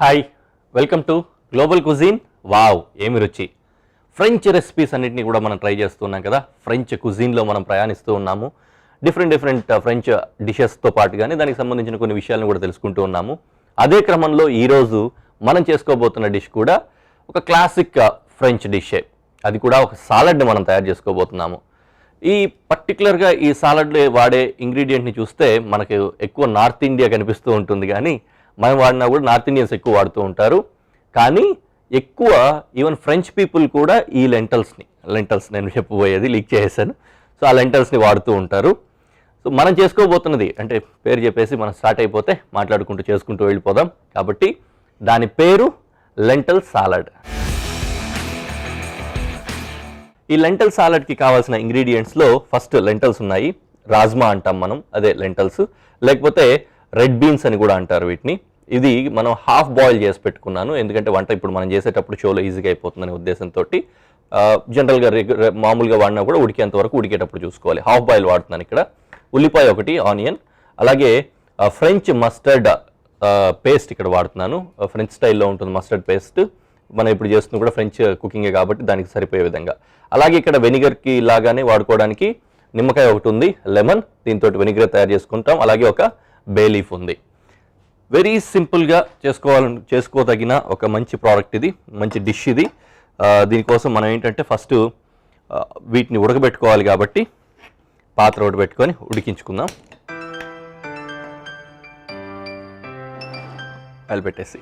Hi, welcome to global cuisine. Wow, ఏమి రుచి! French recipes అన్నింటినీ కూడా మనం ట్రై చేస్తున్నాం కదా. ఫ్రెంచ్ కుజీన్లో మనం ప్రయాణిస్తూ ఉన్నాము. డిఫరెంట్ ఫ్రెంచ్ డిషెస్తో పాటుగానే దానికి సంబంధించిన కొన్ని విషయాలను కూడా తెలుసుకుంటూ ఉన్నాము. అదే క్రమంలో ఈరోజు మనం చేసుకోబోతున్న డిష్ కూడా ఒక క్లాసిక్ ఫ్రెంచ్ డిషే. అది కూడా ఒక సాలడ్ని మనం తయారు చేసుకోబోతున్నాము. ఈ పర్టికులర్గా ఈ సాలడ్లో వాడే ఇంగ్రీడియంట్ని చూస్తే మనకు ఎక్కువ నార్త్ ఇండియా కనిపిస్తూ ఉంటుంది, కానీ మనం వాడినా కూడా నార్త్ ఇండియన్స్ ఎక్కువ వాడుతూ ఉంటారు. కానీ ఎక్కువ ఈవెన్ ఫ్రెంచ్ పీపుల్ కూడా ఈ లెంటల్స్ నేను చెప్పబోయేది లీక్ చేసేసాను. సో ఆ లెంటల్స్ని వాడుతూ ఉంటారు. సో మనం చేసుకోబోతున్నది అంటే పేరు చెప్పేసి మనం స్టార్ట్ అయిపోతే మాట్లాడుకుంటూ చేసుకుంటూ వెళ్ళిపోదాం. కాబట్టి దాని పేరు లెంటల్ సాలడ్. ఈ లెంటల్ సాలడ్కి కావాల్సిన ఇంగ్రీడియంట్స్లో ఫస్ట్ లెంటల్స్ ఉన్నాయి. రాజ్మా అంటాం మనం, అదే లెంటల్స్, లేకపోతే రెడ్ బీన్స్ అని కూడా అంటారు వీటిని. ఇది మనం హాఫ్ బాయిల్ చేసి పెట్టుకున్నాను, ఎందుకంటే వంట ఇప్పుడు మనం చేసేటప్పుడు షోలో ఈజీగా అయిపోతుందనే ఉద్దేశంతో. జనరల్గా మామూలుగా వాడినా కూడా ఉడికేంత వరకు ఉడికేటప్పుడు చూసుకోవాలి. హాఫ్ బాయిల్ వాడుతున్నాను ఇక్కడ. ఉల్లిపాయ ఒకటి, ఆనియన్, అలాగే ఫ్రెంచ్ మస్టర్డ్ పేస్ట్ ఇక్కడ వాడుతున్నాను. ఫ్రెంచ్ స్టైల్లో ఉంటుంది మస్టర్డ్ పేస్ట్. మనం ఇప్పుడు చేస్తుంది కూడా ఫ్రెంచ్ కుకింగే కాబట్టి దానికి సరిపోయే విధంగా. అలాగే ఇక్కడ వెనిగర్కి లాగానే వాడుకోవడానికి నిమ్మకాయ ఒకటి ఉంది, లెమన్, దీంతో వెనిగర్ తయారు చేసుకుంటాం. అలాగే ఒక బే లీఫ్ ఉంది. వెరీ సింపుల్గా చేసుకోదగిన ఒక మంచి ప్రోడక్ట్ ఇది, మంచి డిష్ ఇది. దీనికోసం మనం ఏంటంటే ఫస్ట్ వీటిని ఉడకబెట్టుకోవాలి కాబట్టి పాత్ర ఒకటి పెట్టుకొని ఉడికించుకుందాం. ఆయిల్ పెట్టేసి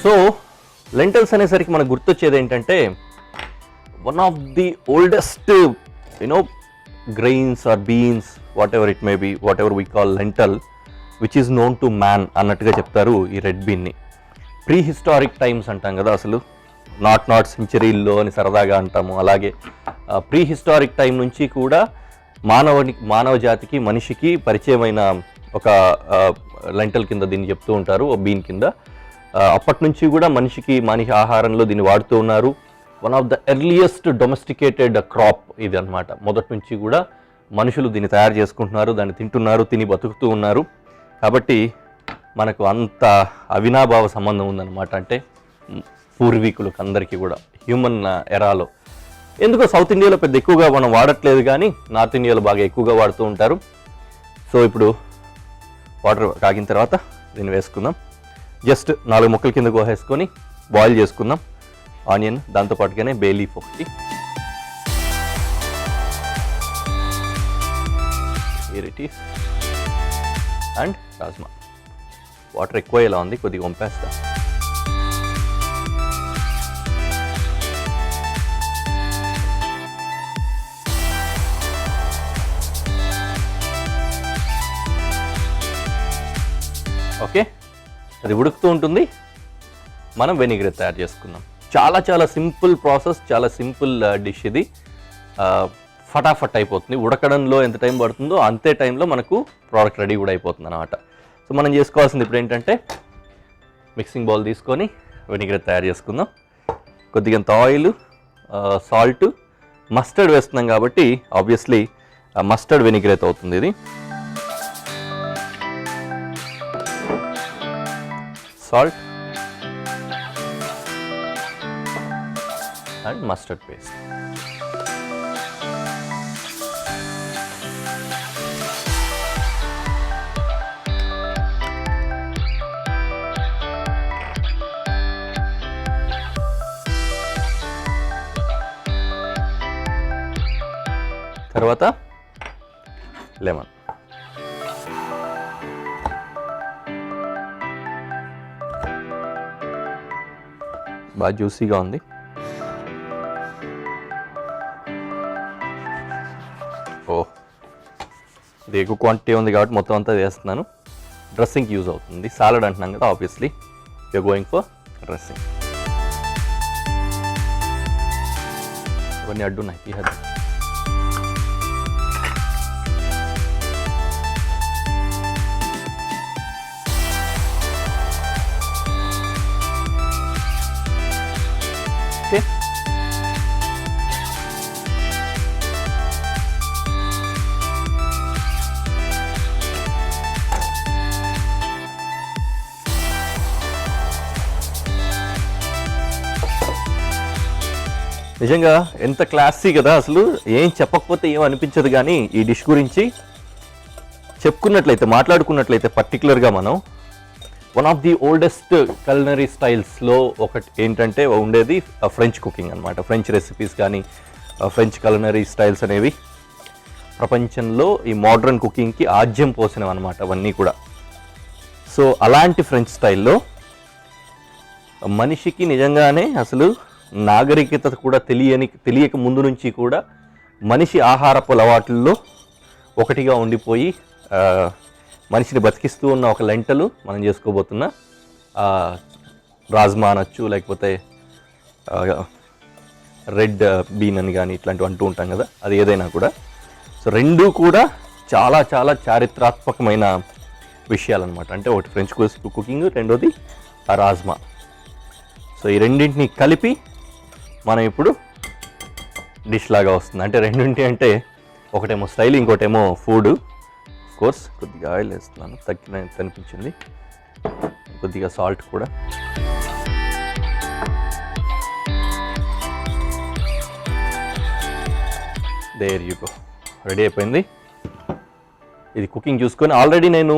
సో లెంటల్స్ అనేసరికి మనకు గుర్తొచ్చేది ఏంటంటే one of the oldest grains or beans, whatever it may be, whatever we call lentil, which is known to man అన్నట్టుగా చెప్తారు ఈ రెడ్ బీన్ని. ప్రీ హిస్టారిక్ టైమ్స్ అంటాం కదా, అసలు నాట్ సెంచరీల్లో అని సరదాగా అంటాము. అలాగే ప్రీ హిస్టారిక్ టైం నుంచి కూడా మానవ జాతికి, మనిషికి పరిచయమైన ఒక లెంటల్ కింద దీన్ని చెప్తూ ఉంటారు, ఓ బీన్ కింద. అప్పటి నుంచి కూడా మనిషి ఆహారంలో దీన్ని వాడుతూ ఉన్నారు. One of the earliest domesticated crop ఇది అన్నమాట. మొదటి నుంచి కూడా మనుషులు దీన్ని తయారు చేసుకుంటున్నారు, దాన్ని తింటున్నారు, తిని బతుకుతూ ఉన్నారు. కాబట్టి మనకు అంత అవినాభావ సంబంధం ఉందన్నమాట. అంటే పూర్వీకులకు అందరికీ కూడా హ్యూమన్ ఎరాలో. ఎందుకో సౌత్ ఇండియాలో పెద్ద ఎక్కువగా మనం వాడట్లేదు, కానీ నార్త్ ఇండియాలో బాగా ఎక్కువగా వాడుతూ ఉంటారు. సో ఇప్పుడు వాటర్ కాగిన తర్వాత దీన్ని వేసుకుందాం. జస్ట్ 4 ముక్కల కింద కోసేసుకొని బాయిల్ చేసుకుందాం. ఆనియన్, దాంతోపాటుగానే బే లీఫ్ ఒకటి, అండ్ రాజ్మా. వాటర్ ఎక్కువ ఇలా ఉంది, కొద్దిగా వంపేస్తా. ఓకే, అది ఉడుకుతూ ఉంటుంది. మనం వెనిగర్ తయారు చేసుకుందాం. చాలా సింపుల్ ప్రాసెస్, చాలా సింపుల్ డిష్ ఇది. ఫటాఫట్ అయిపోతుంది. ఉడకడంలో ఎంత టైం పడుతుందో అంతే టైంలో మనకు ప్రోడక్ట్ రెడీ కూడా అయిపోతుంది అన్నమాట. సో మనం చేసుకోవాల్సింది ఇప్పుడు ఏంటంటే మిక్సింగ్ బౌల్ తీసుకొని వెనిగర్ తయారు చేసుకుందాం. కొద్దిగంత ఆయిల్, సాల్ట్, మస్టర్డ్ వేస్తున్నాం కాబట్టి ఆబ్వియస్లీ మస్టర్డ్ వెనిగర్ అయితే అవుతుంది ఇది. Salt and mustard paste. తర్వాత లెమన్. బాగా జ్యూసీగా ఉంది. ఇది ఎక్కువ క్వాంటిటీ ఉంది కాబట్టి మొత్తం అంతా వేస్తున్నాను. డ్రెస్సింగ్కి యూజ్ అవుతుంది. సాలడ్ అంటున్నాం కదా, obviously you're going for dressing. ఇవన్నీ అడ్డున్నాయి. ఓకే, నిజంగా ఎంత క్లాసీ కదా అసలు, ఏం చెప్పకపోతే ఏం అనిపించదు. కానీ ఈ డిష్ గురించి చెప్పుకున్నట్లయితే, మాట్లాడుకున్నట్లయితే పర్టికులర్గా మనం one of the oldest culinary స్టైల్స్లో ఒకటి ఏంటంటే ఉండేది ఫ్రెంచ్ కుకింగ్ అనమాట. ఫ్రెంచ్ రెసిపీస్ కానీ ఫ్రెంచ్ కల్నరీ స్టైల్స్ అనేవి ప్రపంచంలో ఈ మోడ్రన్ కుకింగ్కి ఆజ్యం పోసినవి అనమాట అవన్నీ కూడా. సో అలాంటి ఫ్రెంచ్ స్టైల్లో మనిషికి నిజంగానే అసలు నాగరికత కూడా తెలియక ముందు నుంచి కూడా మనిషి ఆహారపు అలవాట్లలో ఒకటిగా ఉండిపోయి మనిషిని బతికిస్తూ ఉన్న ఒక లెంటలు మనం చేసుకోబోతున్న రాజ్మా అనొచ్చు, లేకపోతే రెడ్ బీన్ అని కానీ ఇట్లాంటివి అంటూ ఉంటాం కదా, అది ఏదైనా కూడా. సో రెండూ కూడా చాలా చాలా చారిత్రాత్మకమైన విషయాలన్నమాట. అంటే ఒకటి ఫ్రెంచ్ కుకింగ్, రెండోది రాజ్మా. సో ఈ రెండింటిని కలిపి మనం ఇప్పుడు డిష్ లాగా వస్తుంది. అంటే రెండింటి అంటే ఒకటేమో స్టైల్, ఇంకోటేమో ఫుడ్. కోర్స్ కొద్దిగా ఆయిల్ వేస్తున్నాను, అనిపించింది. కొద్దిగా సాల్ట్ కూడా. దేర్ యూ గో, రెడీ అయిపోయింది. ఇది కుకింగ్ చూసుకొని ఆల్రెడీ నేను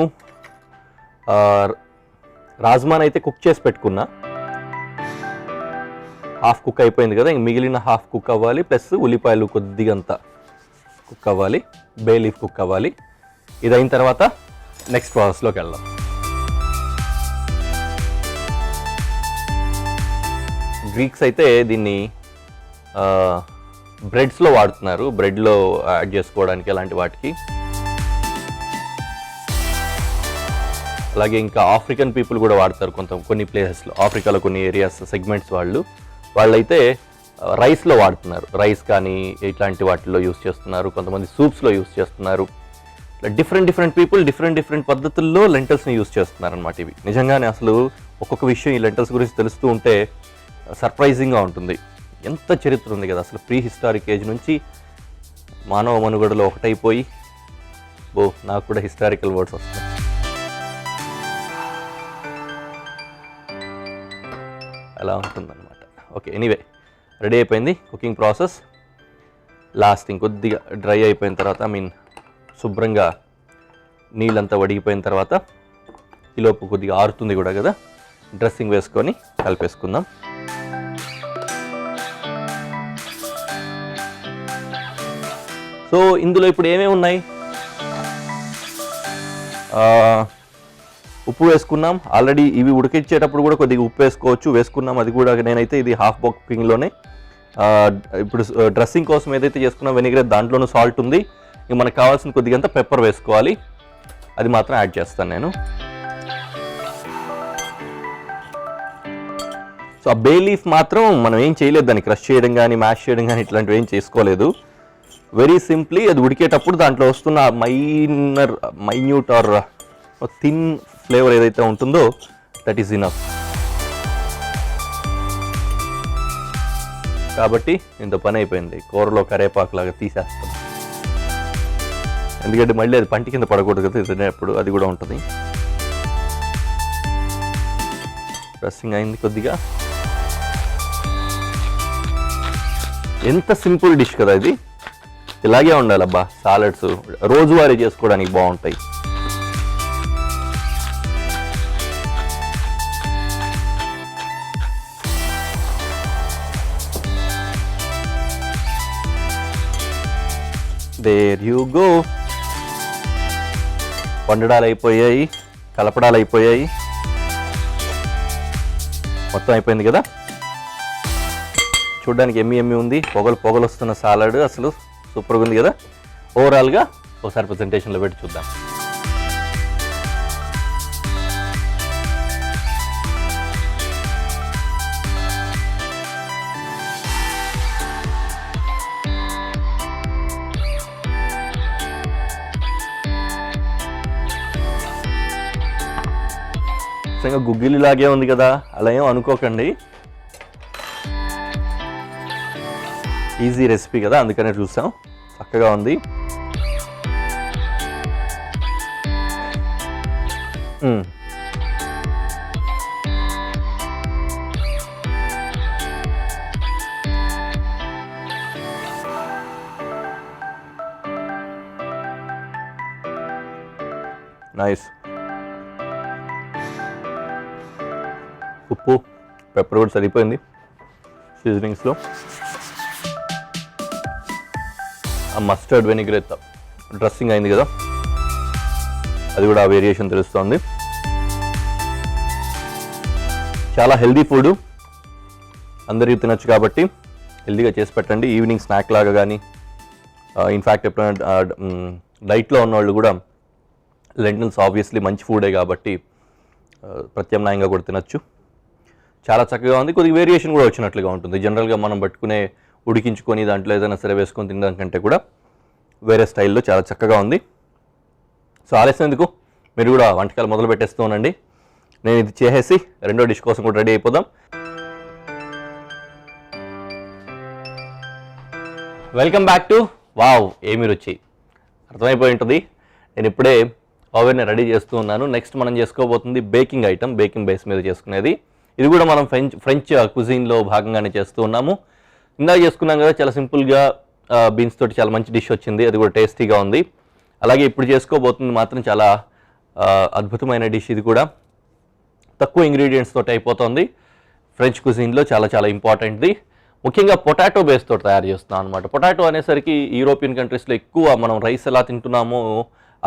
రాజ్మాని అయితే కుక్ చేసి పెట్టుకున్నా. హాఫ్ కుక్ అయిపోయింది కదా, ఇంక మిగిలిన హాఫ్ కుక్ అవ్వాలి. ప్లస్ ఉల్లిపాయలు కొద్దిగా అంతా కుక్ అవ్వాలి, బే లీఫ్ కుక్ అవ్వాలి. ఇది అయిన తర్వాత నెక్స్ట్ ప్రాసెస్లోకి వెళ్దాం. గ్రీక్స్ అయితే దీన్ని బ్రెడ్స్లో వాడుతున్నారు, బ్రెడ్లో యాడ్ చేసుకోవడానికి అలాంటి వాటికి. అలాగే ఇంకా ఆఫ్రికన్ పీపుల్ కూడా వాడతారు కొన్ని ప్లేసెస్లో. ఆఫ్రికాలో కొన్ని ఏరియాస్ సెగ్మెంట్స్ వాళ్ళైతే రైస్లో వాడుతున్నారు. రైస్ కానీ ఇట్లాంటి వాటిల్లో యూస్ చేస్తున్నారు, కొంతమంది సూప్స్లో యూస్ చేస్తున్నారు. డిఫరెంట్ పీపుల్ డిఫరెంట్ పద్ధతుల్లో లెంటల్స్ని యూస్ చేస్తున్నారు అనమాట. ఇవి నిజంగానే అసలు ఒక్కొక్క విషయం ఈ లెంటల్స్ గురించి తెలుస్తూ ఉంటే సర్ప్రైజింగ్గా ఉంటుంది. ఎంత చరిత్ర ఉంది కదా అసలు. ప్రీ హిస్టారిక్ ఏజ్ నుంచి మానవ మనుగడలో ఒకటైపోయి నాకు కూడా హిస్టారికల్ వర్డ్స్ వస్తాయి. అలా ఉంటుందన్నమాట. ఓకే, ఎనీవే రెడీ అయిపోయింది కుకింగ్ ప్రాసెస్. లాస్ట్ ఇంకొద్దిగా డ్రై అయిపోయిన తర్వాత, శుభ్రంగా నీళ్ళంతా వడిగిపోయిన తర్వాత, ఈలోపు కొద్దిగా ఆరుతుంది కూడా కదా, డ్రెస్సింగ్ వేసుకొని కలిపేసుకుందాం. సో ఇందులో ఇప్పుడు ఏమేమి ఉన్నాయి? ఉప్పు వేసుకున్నాం ఆల్రెడీ. ఇవి ఉడికించేటప్పుడు కూడా కొద్దిగా ఉప్పు వేసుకున్నాం. అది కూడా నేనైతే ఇది హాఫ్ బాక్ కుకింగ్లోనే. ఇప్పుడు డ్రెస్సింగ్ కోసం ఏదైతే చేసుకున్నాం వెనిగర్, దాంట్లోనూ సాల్ట్ ఉంది. ఇక మనకు కావాల్సిన కొద్దిగా అంతా పెప్పర్ వేసుకోవాలి, అది మాత్రం యాడ్ చేస్తాను నేను. సో ఆ బే లీఫ్ మాత్రం మనం ఏం చేయలేదు, దాన్ని క్రష్ చేయడం కానీ మ్యాష్ చేయడం కానీ ఇట్లాంటివి ఏం చేసుకోలేదు. వెరీ సింప్లీ అది ఉడికేటప్పుడు దాంట్లో వస్తున్న మైన్యూట్ ఆర్ థిన్ ఫ్లేవర్ ఏదైతే ఉంటుందో దట్ ఈస్ ఇనఫ్. కాబట్టి ఇంత పని అయిపోయింది. కూరలో కరేపాకు లాగా తీసేస్తాం, ఎందుకంటే మళ్ళీ అది పంటి కింద పడకూడదు కదా తినేటప్పుడు, అది కూడా ఉంటుంది. డ్రెస్సింగ్ అయింది కొద్దిగా. ఎంత సింపుల్ డిష్ కదా ఇది. ఇలాగే ఉండాలబ్బా. సాలడ్స్ రోజువారీ చేసుకోవడానికి బాగుంటాయి. There you go. వండడాలు అయిపోయాయి, కలపడాలు అయిపోయాయి, మొత్తం అయిపోయింది కదా. చూడడానికి ఎమ్మి ఉంది, పొగలు వస్తున్న సాలడ్ అసలు సూపర్గా ఉంది కదా. ఓవరాల్గా ఒకసారి ప్రజెంటేషన్లో పెట్టి చూద్దాం. గుగ్గిలిలాగే ఉంది కదా, అలా ఏం అనుకోకండి. ఈజీ రెసిపీ కదా, అందుకనే చూసాం. చక్కగా ఉంది. నైస్. ఉప్పు పెప్పర్ కూడా సరిపోయింది సీజనింగ్స్లో. ఆ మస్టర్డ్ వెనిగర్ డ్రెస్సింగ్ అయింది కదా, అది కూడా ఆ వేరియేషన్ తెలుస్తుంది. చాలా హెల్దీ ఫుడ్, అందరికీ తినచ్చు కాబట్టి హెల్దీగా చేసి పెట్టండి. ఈవినింగ్ స్నాక్ లాగా కానీ, ఇన్ఫ్యాక్ట్ ఎప్పుడైనా డైట్లో ఉన్నవాళ్ళు కూడా లెంటిల్స్ ఆబ్వియస్లీ మంచి ఫుడే కాబట్టి ప్రత్యామ్నాయంగా కూడా తినచ్చు. చాలా చక్కగా ఉంది. కొద్దిగా వేరియేషన్ కూడా వచ్చినట్లుగా ఉంటుంది. జనరల్గా మనం పట్టుకునే ఉడికించుకొని దాంట్లో ఏదైనా సరే వేసుకొని తినడం కంటే కూడా వేరే స్టైల్లో చాలా చక్కగా ఉంది. సో ఆలస్యం ఎందుకు, మీరు కూడా వంటకాలు మొదలు పెట్టేస్తూ ఉండండి. నేను ఇది చేసేసి రెండో డిష్ కోసం కూడా రెడీ అయిపోదాం. వెల్కమ్ బ్యాక్ టు వావ్ ఏమి రుచి. అర్థమైపోయి ఉంటుంది, నేను ఇప్పుడే ఓవెన్ని రెడీ చేస్తూ ఉన్నాను. నెక్స్ట్ మనం చేసుకోబోతుంది బేకింగ్ ఐటమ్, బేకింగ్ బేస్ మీద చేసుకునేది. ఇది కూడా మనం ఫ్రెంచ్ కుజిన్లో భాగంగానే చేస్తూ ఉన్నాము. ఇందాక చేసుకున్నాం కదా, చాలా సింపుల్గా బీన్స్ తోటి చాలా మంచి డిష్ వచ్చింది, అది కూడా టేస్టీగా ఉంది. అలాగే ఇప్పుడు చేసుకోబోతుంది మాత్రం చాలా అద్భుతమైన డిష్. ఇది కూడా తక్కువ ఇంగ్రీడియంట్స్ తోటి అయిపోతుంది. ఫ్రెంచ్ కుజిన్లో చాలా చాలా ఇంపార్టెంట్ది. ముఖ్యంగా పొటాటో బేస్ తోటి తయారు చేస్తున్నాం అనమాట. పొటాటో అనేసరికి యూరోపియన్ కంట్రీస్లో ఎక్కువ మనం రైస్ ఎలా తింటున్నామో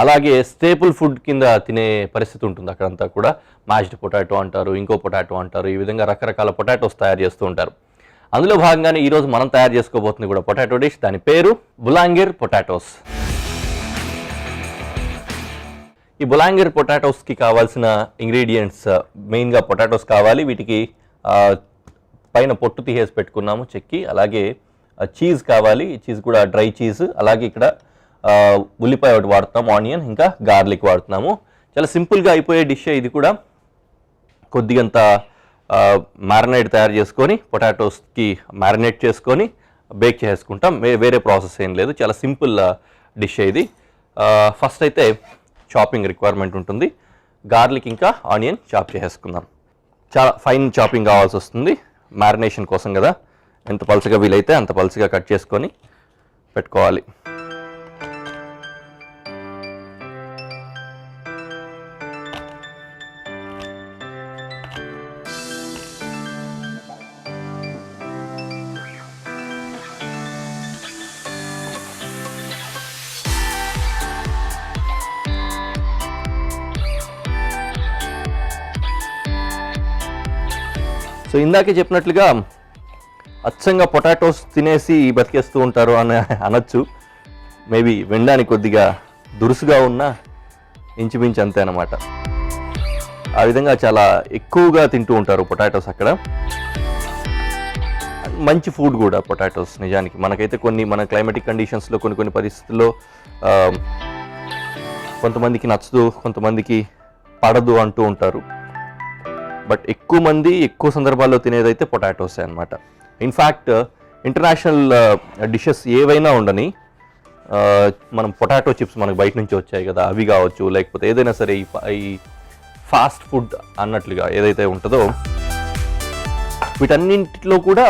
అలాగే స్టేపుల్ ఫుడ్ కింద తినే పరిస్థితి ఉంటుంది అక్కడంతా కూడా. మ్యాష్డ్ పొటాటో అంటారు, ఇంకో పొటాటో అంటారు, ఈ విధంగా రకరకాల పొటాటోస్ తయారు చేస్తూ ఉంటారు. అందులో భాగంగానే ఈరోజు మనం తయారు చేసుకోబోతుంది కూడా పొటాటో డిష్. దాని పేరు బులాంగిర్ పొటాటోస్. ఈ బులాంగిర్ పొటాటోస్కి కావాల్సిన ఇంగ్రీడియంట్స్ మెయిన్గా పొటాటోస్ కావాలి. వీటికి పైన పొట్టు తీసేసి పెట్టుకున్నాము చెక్కి. అలాగే చీజ్ కావాలి, చీజ్ కూడా డ్రై చీజ్. అలాగే ఇక్కడ ఉల్లిపాయ ఒకటి వాడుతున్నాము, ఆనియన్, ఇంకా గార్లిక్ వాడుతున్నాము. చాలా సింపుల్గా అయిపోయే డిష్ ఇది కూడా. కొద్దిగంత మ్యారినేట్ తయారు చేసుకొని పొటాటోస్కి మ్యారినేట్ చేసుకొని బేక్ చేసుకుంటాం. వేరే ప్రాసెస్ ఏం లేదు, చాలా సింపుల్ డిష్ ఇది. ఫస్ట్ అయితే చాపింగ్ రిక్వైర్మెంట్ ఉంటుంది. గార్లిక్ ఇంకా ఆనియన్ చాప్ చేసుకుందాం. చాలా ఫైన్ చాపింగ్ కావాల్సి వస్తుంది మ్యారినేషన్ కోసం కదా. ఎంత పలుచగా వీలైతే అంత పలుచగా కట్ చేసుకొని పెట్టుకోవాలి. సో ఇందాకే చెప్పినట్లుగా అచ్చంగా పొటాటోస్ తినేసి బతికేస్తూ ఉంటారు అని అనొచ్చు. మేబీ వినడానికి కొద్దిగా దురుసుగా ఉన్నా ఇంచుమించు అంతే అన్నమాట. ఆ విధంగా చాలా ఎక్కువగా తింటూ ఉంటారు పొటాటోస్ అక్కడ. మంచి ఫుడ్ కూడా పొటాటోస్ నిజానికి. మనకైతే మన క్లైమాటిక్ కండిషన్స్లో కొన్ని పరిస్థితుల్లో కొంతమందికి నచ్చదు, కొంతమందికి పడదు అంటూ ఉంటారు. బట్ ఎక్కువ మంది ఎక్కువ సందర్భాల్లో తినేదైతే పొటాటోసే అనమాట. ఇన్ఫ్యాక్ట్ ఇంటర్నేషనల్ డిషెస్ ఏవైనా ఉండని, మనం పొటాటో చిప్స్ మనకు బయట నుంచి వచ్చాయి కదా, అవి కావచ్చు, లేకపోతే ఏదైనా సరే ఈ ఫాస్ట్ ఫుడ్ అన్నట్లుగా ఏదైతే ఉంటుందో వీటన్నింటిలో కూడా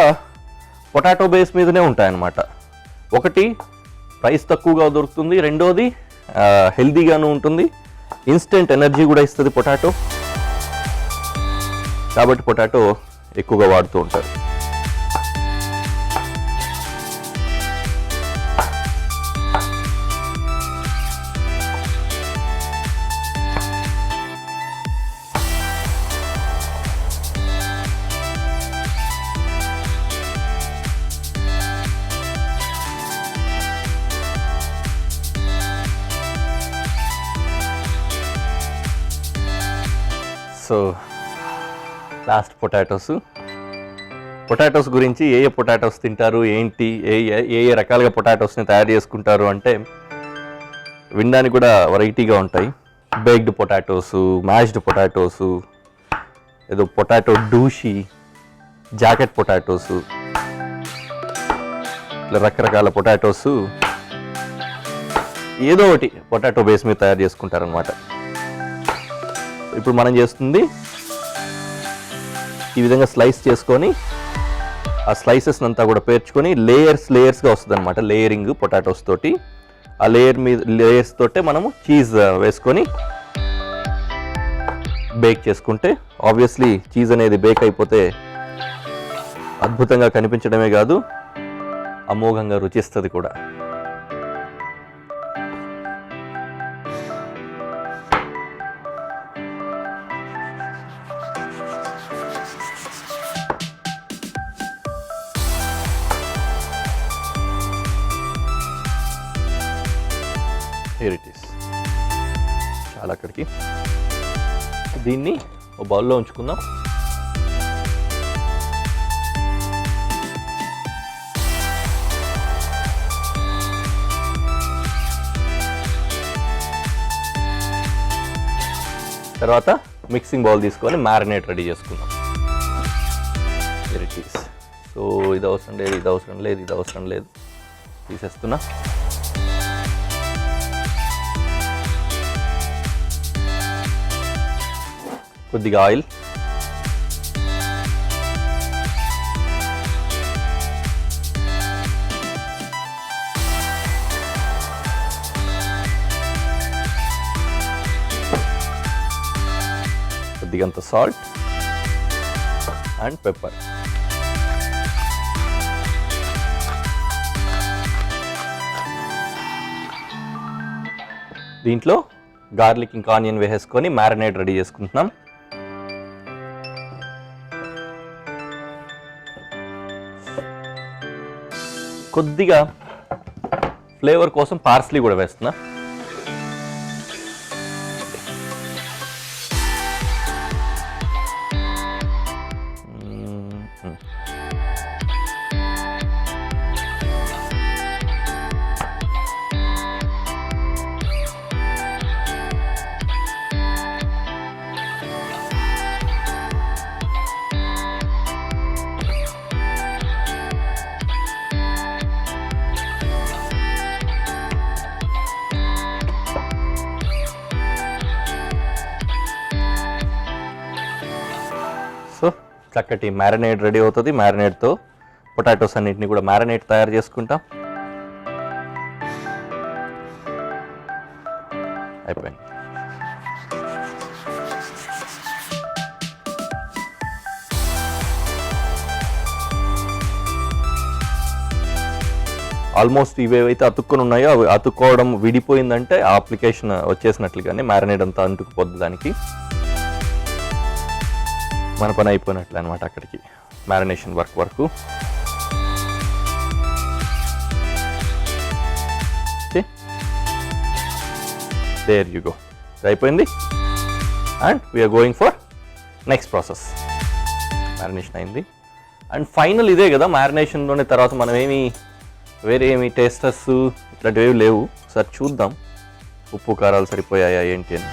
పొటాటో బేస్ మీదనే ఉంటాయన్నమాట. ఒకటి ప్రైస్ తక్కువగా దొరుకుతుంది, రెండోది హెల్తీగాను ఉంటుంది, ఇన్స్టెంట్ ఎనర్జీ కూడా ఇస్తుంది పొటాటో. కాబట్టి పొటాటో ఎక్కువగా వాడుతూ ఉంటారు. సో లాస్ట్ పొటాటోస్ గురించి ఏ పొటాటోస్ తింటారు, ఏంటి, ఏ రకాలుగా పొటాటోస్ని తయారు చేసుకుంటారు అంటే వినడానికి కూడా వెరైటీగా ఉంటాయి. బేక్డ్ పొటాటోసు, మ్యాష్డ్ పొటాటోసు, ఏదో పొటాటో డూషి, జాకెట్ పొటాటోసు, ఇట్లా రకరకాల పొటాటోసు ఏదో ఒకటి పొటాటో బేస్ మీద తయారు చేసుకుంటారనమాట. ఇప్పుడు మనం చేస్తుంది ఈ విధంగా స్లైస్ చేసుకొని ఆ స్లైసెస్ అంతా కూడా పేర్చుకొని లేయర్స్గా వస్తుంది అనమాట. లేయరింగ్ పొటాటోస్ తోటి, ఆ లేయర్స్ తోటే మనము చీజ్ వేసుకొని బేక్ చేసుకుంటే ఆబ్వియస్లీ చీజ్ అనేది బేక్ అయిపోతే అద్భుతంగా కనిపించడమే కాదు అమోఘంగా రుచిస్తుంది కూడా. Here it is. చాలా అక్కడికి దీన్ని ఓ బౌల్లో ఉంచుకుందాం. తర్వాత మిక్సింగ్ బౌల్ తీసుకొని మ్యారినేట్ రెడీ చేసుకుందాం. Here it is. సో ఇది అవసరం లేదు, ఇది అవసరం లేదు, ఇది అవసరం లేదు, తీసేస్తున్నా. కొద్దిగా ఆయిల్, కొద్దిగంత సాల్ట్ అండ్ పెప్పర్. దీంట్లో గార్లిక్ ఇంకా ఆనియన్ వేసేసుకొని మ్యారినేట్ రెడీ చేసుకుంటున్నాం. కొద్దిగా ఫ్లేవర్ కోసం పార్స్లీ కూడా వేస్తున్నా. సో చక్కటి మ్యారినేట్ రెడీ అవుతుంది. మ్యారినేట్తో పొటాటోస్ అన్నిటిని కూడా మ్యారినేట్ తయారు చేసుకుంటాం. అయిపోయింది. ఆల్మోస్ట్ ఇవేవైతే అతుక్కొని ఉన్నాయో అవి అతుక్కోవడం విడిపోయిందంటే ఆ అప్లికేషన్ వచ్చేసినట్లుగానే మ్యారినేట్ అంతా అంటుకుపోద్ది దానికి. మన పని అయిపోయినట్లు అనమాట అక్కడికి మ్యారినేషన్ వరకు. There you go. అయిపోయింది. And we are going for next process. Marination అయింది. అండ్ ఫైనల్ ఇదే కదా, మ్యారినేషన్లోనే తర్వాత మనం వేరే ఏమి టేస్టర్స్ ఇట్లాంటివి ఏవి లేవు. ఒకసారి చూద్దాం ఉప్పు కారాలు సరిపోయాయా ఏంటి అని.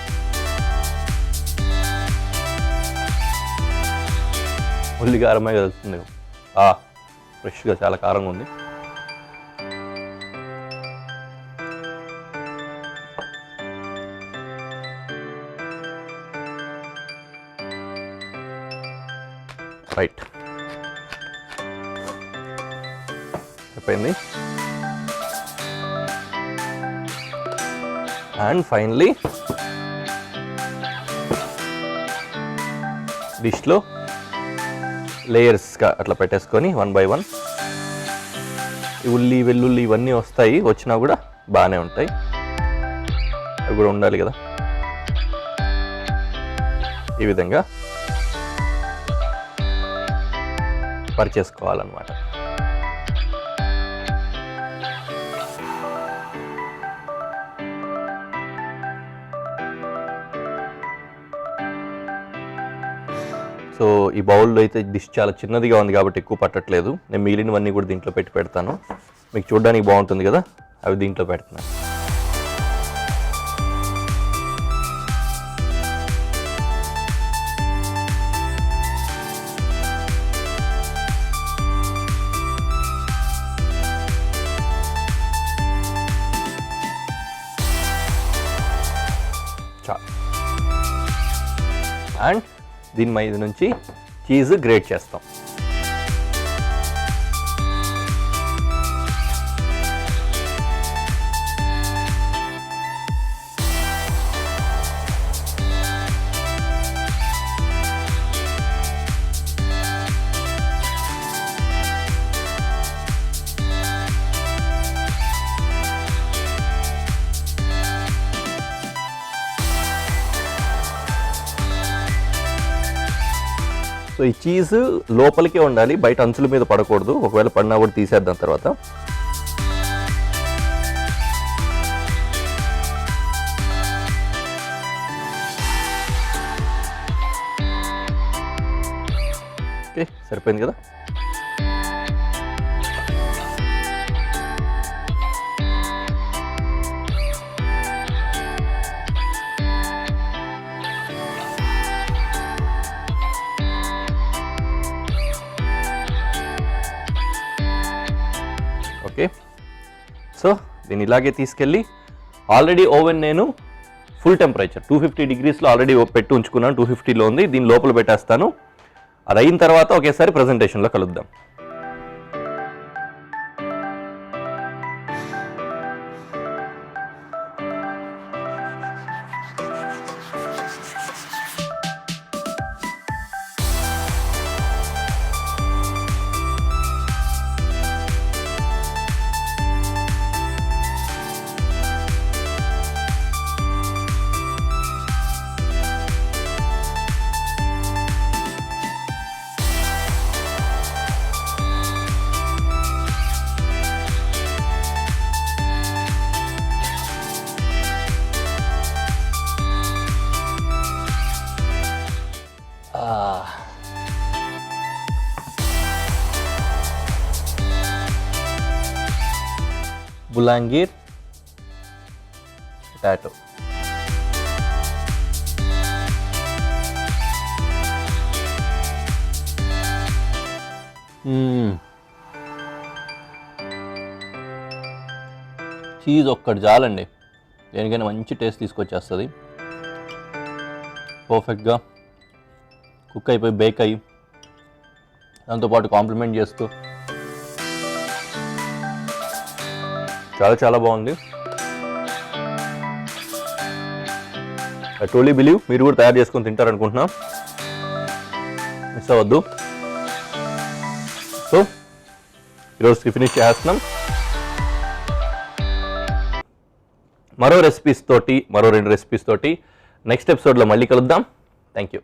ఉల్లి కారమే కలుస్తుంది. ఫ్రెష్గా చాలా కారంగా ఉంది. రైట్ అయిపోయింది. అండ్ ఫైనలీ డిష్లో లేయర్స్గా అట్లా పెట్టేసుకొని 1 by 1 ఉల్లి వెల్లుల్లి ఇవన్నీ వస్తాయి. వచ్చినా కూడా బాగానే ఉంటాయి. అవి కూడా ఉండాలి కదా. ఈ విధంగా పరిచేసుకోవాలన్నమాట. సో ఈ బౌల్లో అయితే డిష్ చాలా చిన్నదిగా ఉంది కాబట్టి ఎక్కువ పట్టట్లేదు. నేను మిగిలినవన్నీ కూడా దీంట్లో పెడతాను. మీకు చూడడానికి బాగుంటుంది కదా, అవి దీంట్లో పెడుతున్నాను. అండ్ దీని మీద నుంచి చీజ్ గ్రేట్ చేస్తాం. సో ఈ చీజ్ లోపలికే ఉండాలి, బయట అంచుల మీద పడకూడదు. ఒకవేళ పడినా కూడా తీసేద్దాం తర్వాత. ఓకే, సరిపోయింది కదా. ఓకే, సో దీన్ని ఇలాగే తీసుకెళ్ళి ఆల్రెడీ ఓవెన్ నేను ఫుల్ టెంపరేచర్ 250 degreesలో ఆల్రెడీ పెట్టి ఉంచుకున్నాను. 250లో ఉంది, దీని లోపల పెట్టేస్తాను. అది అయిన తర్వాత ఒకేసారి ప్రజెంటేషన్లో కలుద్దాం. బులాంగీర్ పొటాటో. చీజ్ ఒక్కటి చాలండి, దేనికైనా మంచి టేస్ట్ తీసుకొచ్చేస్తుంది. పర్ఫెక్ట్గా కుక్ అయిపోయి బేక్ అయ్యి దాంతోపాటు కాంప్లిమెంట్ చేస్తూ చాలా చాలా బాగుంది. ఐ టోలీ బిలీవ్ మీరు కూడా తయారు చేసుకొని తింటారనుకుంటున్నా, మిస్ అవ్వద్దు. సో ఈరోజుకి ఫినిష్ చేస్తున్నాం. మరో 2 recipes తోటి నెక్స్ట్ ఎపిసోడ్లో మళ్ళీ కలుద్దాం. Thank you.